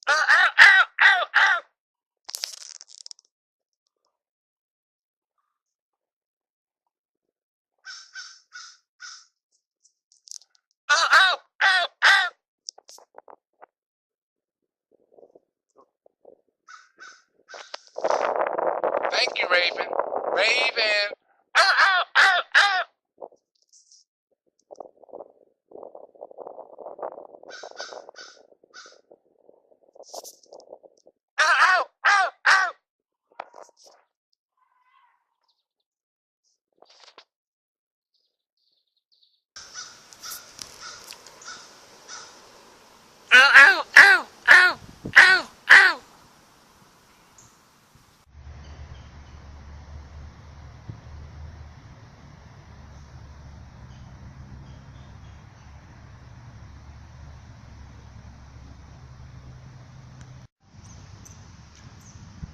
Ow, ow, ow, ow. Ow, ow, ow, ow. Thank you, Raven. Raven. Ow, ow, ow, ow. Ow, ow, ow, ow. Ow, ow, ow, ow, ow, ow.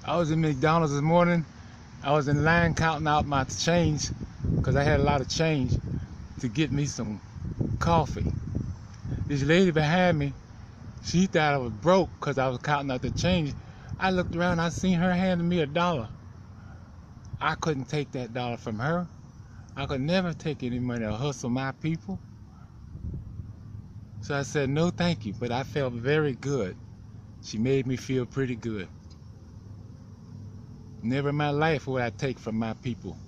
I was in McDonald's this morning. I was in line counting out my change because I had a lot of change to get me some coffee. This lady behind me, she thought I was broke because I was counting out the change. I looked around, I seen her handing me $1. I couldn't take that dollar from her. I could never take any money to hustle my people. So I said, no thank you, but I felt very good. She made me feel pretty good. Never in my life would I take from my people.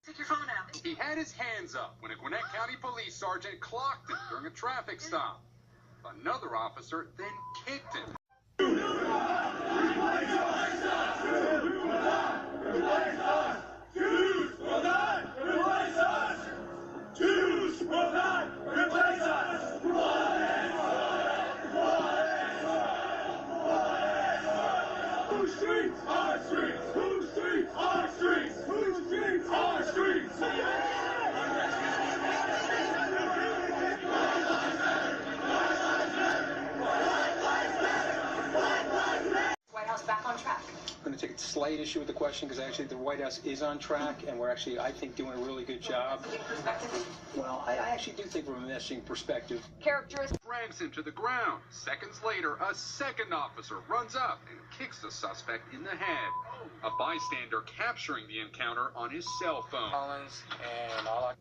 Take your phone out. He had his hands up when a Gwinnett County police sergeant clocked him during a traffic stop. Another officer then kicked him. Back on track. I'm going to take a slight issue with the question because actually the White House is on track and we're actually, I think, doing a really good job. Well, I actually do think from a messaging perspective. Characteristics. Drags him to the ground. Seconds later, a second officer runs up and kicks the suspect in the head. A bystander capturing the encounter on his cell phone.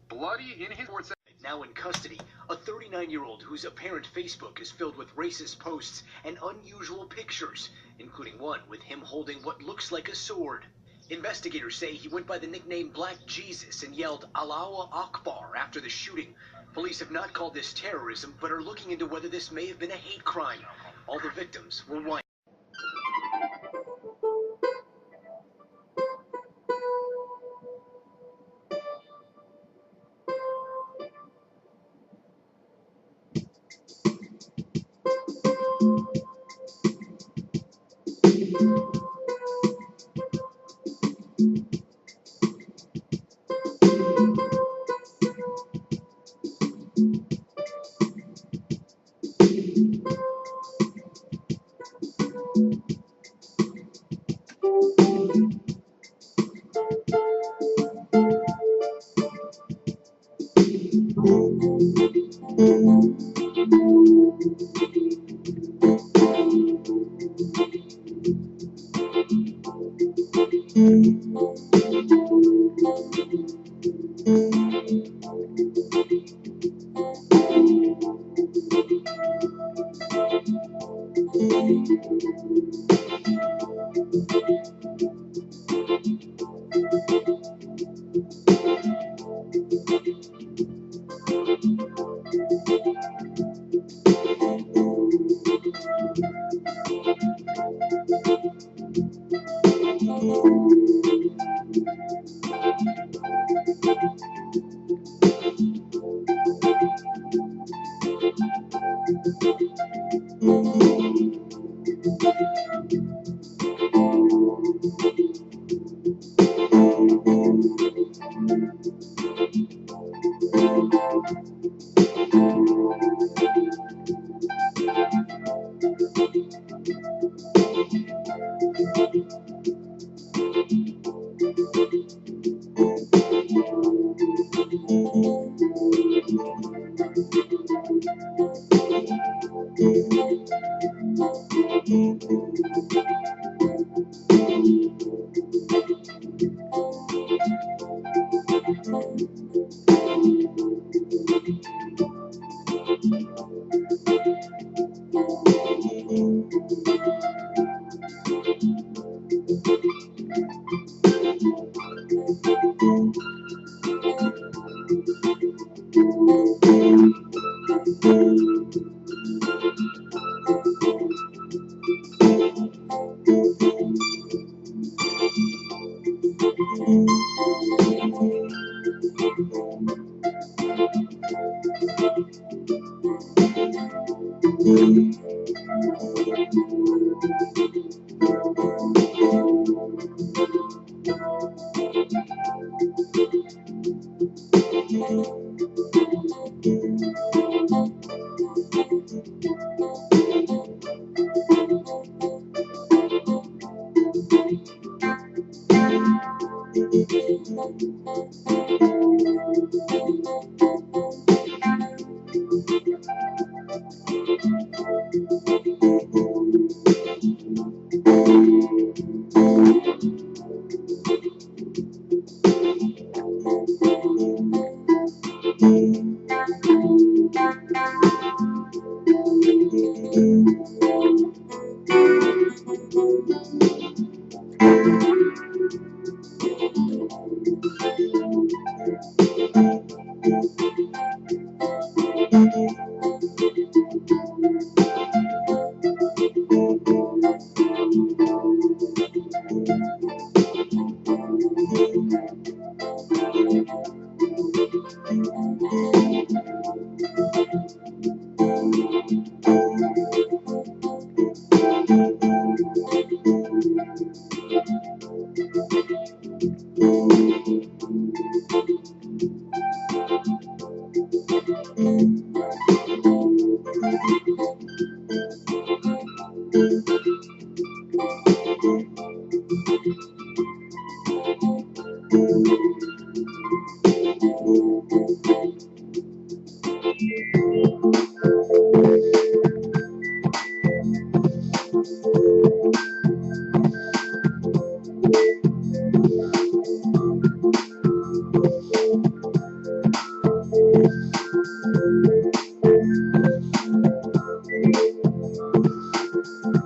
Bloody in his sports. Now in custody, a 39-year-old whose apparent Facebook is filled with racist posts and unusual pictures, including one with him holding what looks like a sword. Investigators say he went by the nickname Black Jesus and yelled Allahu Akbar after the shooting. Police have not called this terrorism, but are looking into whether this may have been a hate crime. All the victims were white.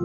I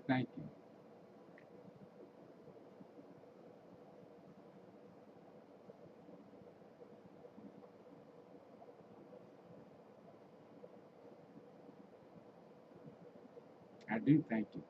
thank you. I do thank you.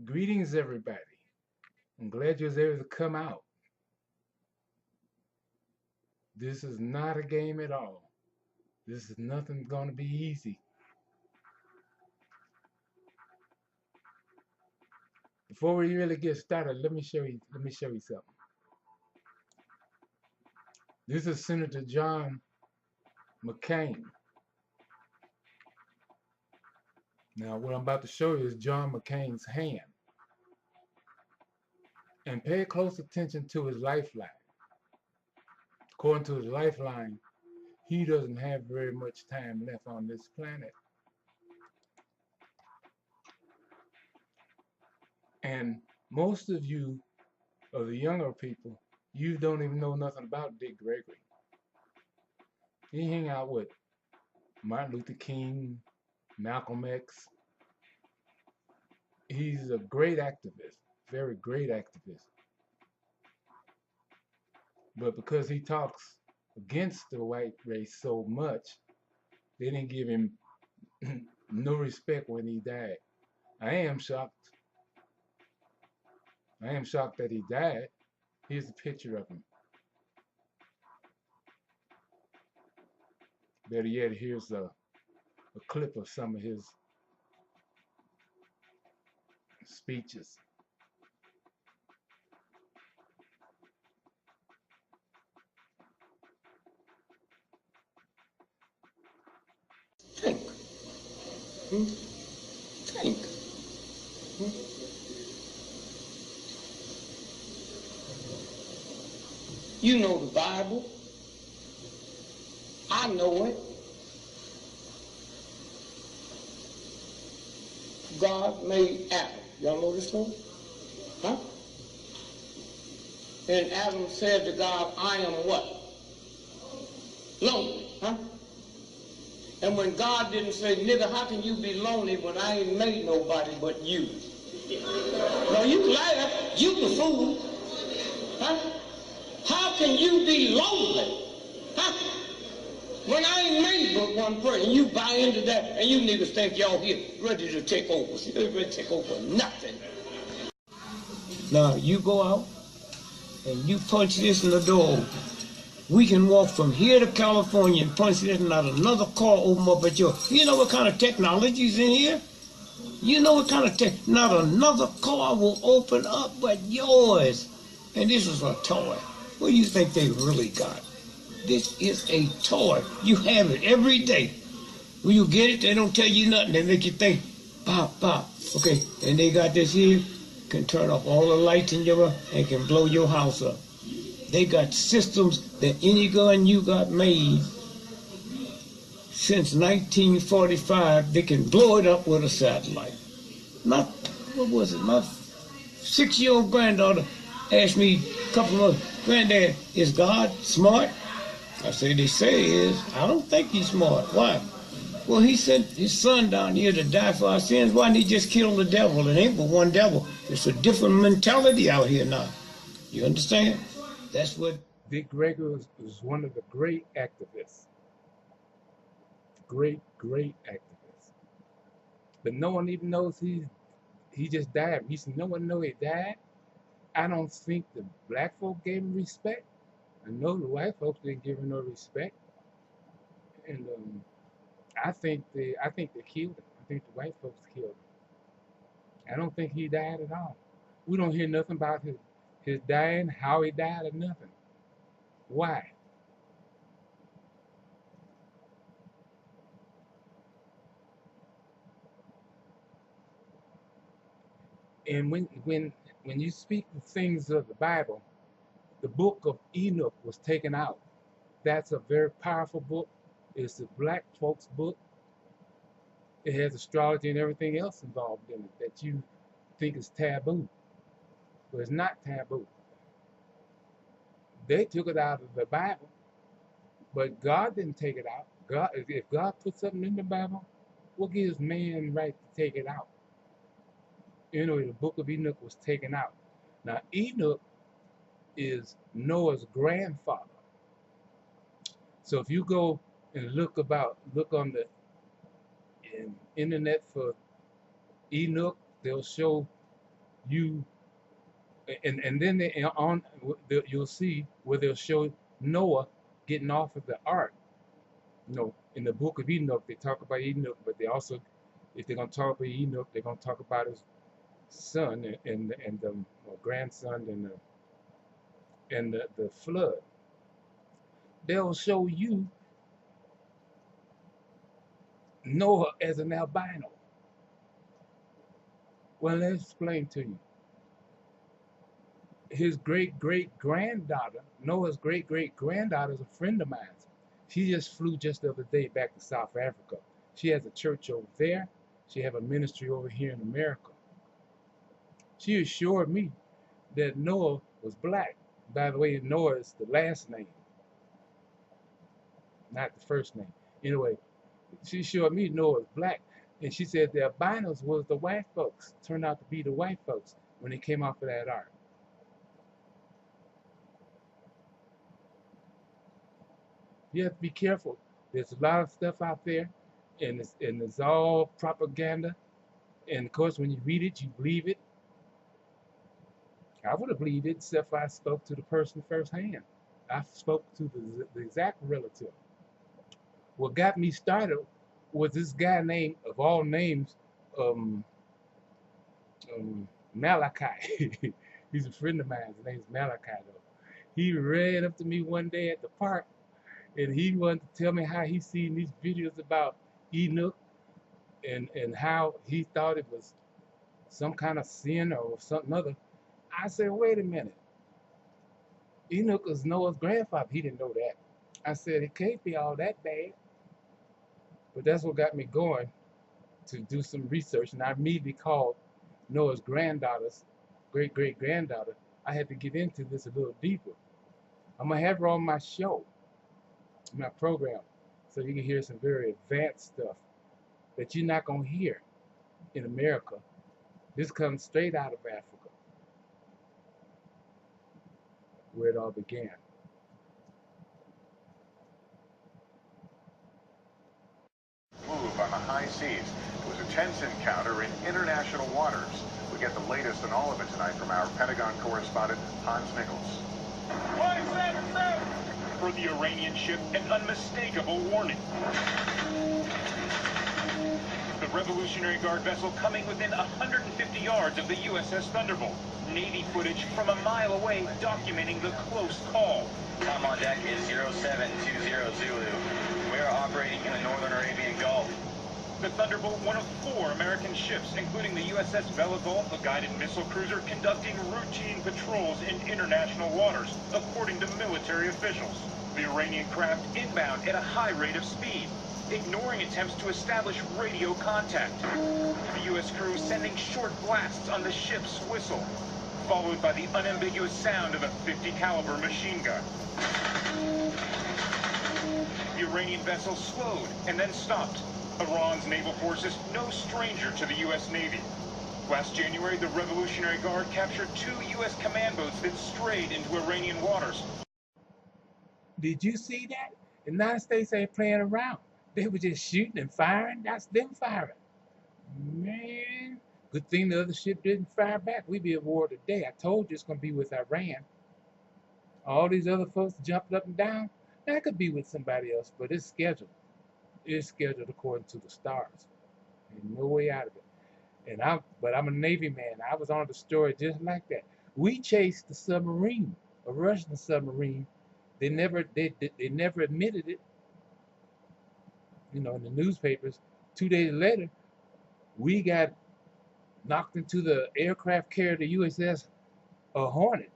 Greetings, everybody. I'm glad you was able to come out. This is not a game at all. This is nothing going to be easy. Before we really get started, let me show you. Let me show you something. This is Senator John McCain. Now, what I'm about to show you is John McCain's hand. And pay close attention to his lifeline. According to his lifeline, he doesn't have very much time left on this planet. And most of you, of the younger people, you don't even know nothing about Dick Gregory. He hang out with Martin Luther King, Malcolm X. He's a great activist, very great activist. But because he talks against the white race so much, they didn't give him no respect when he died. I am shocked. I am shocked that he died. Here's a picture of him. Better yet, here's a clip of some of his speeches. Think. Think. You know the Bible. I know it. God made Adam. Y'all know this story? Huh? And Adam said to God, I am what? Lonely. Huh? And when God didn't say, nigga, how can you be lonely when I ain't made nobody but you? No, you liar. You the fool. Huh? How can you be lonely? Huh? When I ain't made but one person, you buy into that, and you niggas think y'all here ready to take over. See, they're ready to take over nothing. Now, you go out, and you punch this in the door. We can walk from here to California and punch this, and not another car open up at your... You know what kind of technology's in here? You know what kind of tech... Not another car will open up but yours. And this is a toy. What do you think they really got? This is a toy. You have it every day. When you get it, they don't tell you nothing. They make you think, pop, pop. Okay, and they got this here, can turn off all the lights in your room and can blow your house up. They got systems that any gun you got made since 1945, they can blow it up with a satellite. Not, what was it, my 6-year-old granddaughter asked me a couple of months, Granddad, is God smart? I said, they say he is. I don't think he's smart. Why? Well, he sent his son down here to die for our sins. Why didn't he just kill the devil? It ain't but one devil. It's a different mentality out here now. You understand? That's what... Dick Gregory was one of the great activists. Great activist. But no one even knows he just died recently. No one knows he died. I don't think the black folk gave him respect. I know the white folks didn't give him no respect. And I think they killed him. I think the white folks killed him. I don't think he died at all. We don't hear nothing about his dying, how he died, or nothing. Why? And when you speak the things of the Bible, the book of Enoch was taken out. That's a very powerful book. It's the black folks' book. It has astrology and everything else involved in it that you think is taboo. But it's not taboo. They took it out of the Bible, but God didn't take it out. God, if God put something in the Bible, what gives man right to take it out? You know, the book of Enoch was taken out. Now, Enoch is Noah's grandfather. So if you go and look on the internet for Enoch, they'll show you, and then you'll see where they'll show Noah getting off of the ark. You know, in the book of Enoch, they talk about Enoch, but they also, if they're going to talk about Enoch, they're going to talk about his son and the grandson and the flood. They'll show you Noah as an albino. Well, let's explain to you. His great-great-granddaughter, Noah's great-great-granddaughter, is a friend of mine. She just flew just the other day back to South Africa. She has a church over there. She has a ministry over here in America. She assured me that Noah was black. By the way, Noah is the last name, not the first name. Anyway, she assured me Noah was black. And she said the albinos was the white folks. Turned out to be the white folks when they came off of that ark. You have to be careful. There's a lot of stuff out there, and it's all propaganda. And of course, when you read it, you believe it. I would have believed it, except I spoke to the person firsthand. I spoke to the exact relative. What got me started was this guy named, of all names, um, Malachi. He's a friend of mine. His name's Malachi, though. He ran up to me one day at the park, and he wanted to tell me how he seen these videos about Enoch, and how he thought it was some kind of sin or something other. I said, wait a minute. Enoch was Noah's grandfather. He didn't know that. I said, it can't be all that bad. But that's what got me going to do some research. And I immediately called Noah's granddaughter's great-great-granddaughter. I had to get into this a little deeper. I'm going to have her on my show, my program, so you can hear some very advanced stuff that you're not going to hear in America. This comes straight out of Africa, where it all began. Move on the high seas. It was a tense encounter in international waters. We get the latest on all of it tonight from our Pentagon correspondent, Hans Nichols. For the Iranian ship, an unmistakable warning. The Revolutionary Guard vessel coming within 150 yards of the USS Thunderbolt. Navy footage from a mile away documenting the close call. Time on deck is 0720 Zulu. We are operating in the Northern Arabian Gulf. The Thunderbolt, one of 4 American ships, including the USS Bella Gulf, a guided missile cruiser conducting routine patrols in international waters, according to military officials. The Iranian craft inbound at a high rate of speed, ignoring attempts to establish radio contact. The U.S. crew sending short blasts on the ship's whistle, followed by the unambiguous sound of a .50 caliber machine gun. The Iranian vessel slowed and then stopped. Iran's naval forces no stranger to the U.S. Navy. Last January, the Revolutionary Guard captured 2 U.S. command boats that strayed into Iranian waters. Did you see that? The United States ain't playing around. They were just shooting and firing. That's them firing. Man, good thing the other ship didn't fire back. We'd be at war today. I told you it's going to be with Iran. All these other folks jumped up and down. That could be with somebody else, but it's scheduled. It's scheduled according to the stars. There's no way out of it. But I'm a Navy man. I was on the story just like that. We chased the submarine, a Russian submarine. They never admitted it. You know, in the newspapers. 2 days later, we got knocked into the aircraft carrier, the USS Hornet.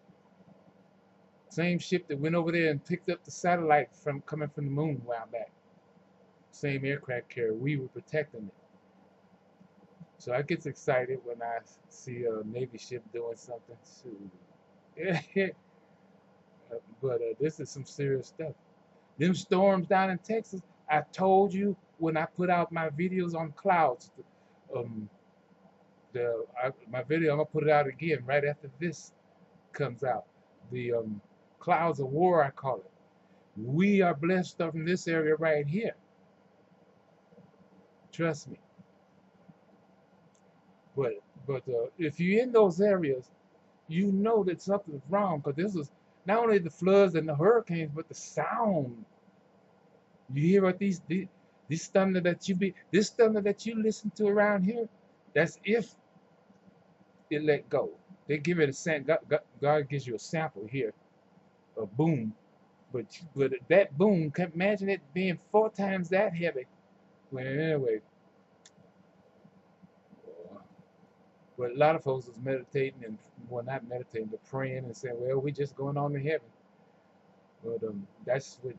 Same ship that went over there and picked up the satellite coming from the moon a while back. Same aircraft carrier. We were protecting it. So I get excited when I see a Navy ship doing something. But this is some serious stuff. Them storms down in Texas, I told you when I put out my videos on clouds, my video, I'm going to put it out again right after this comes out. The clouds of war, I call it. We are blessed from this area right here. Trust me. But if you're in those areas, you know that something's wrong, because this is not only the floods and the hurricanes, but the sound. You hear what this thunder that you listen to around here, that's if it let go. They give it a sample. God gives you a sample here, a boom. But that boom, can't imagine it being 4 times that heavy. Well, anyway. But a lot of folks was meditating and, well, not meditating, but praying and saying, well, we're just going on to heaven. But that's where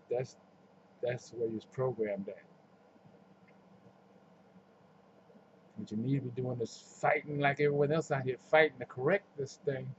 you're programmed at. What you need to be doing is fighting like everyone else out here, fighting to correct this thing.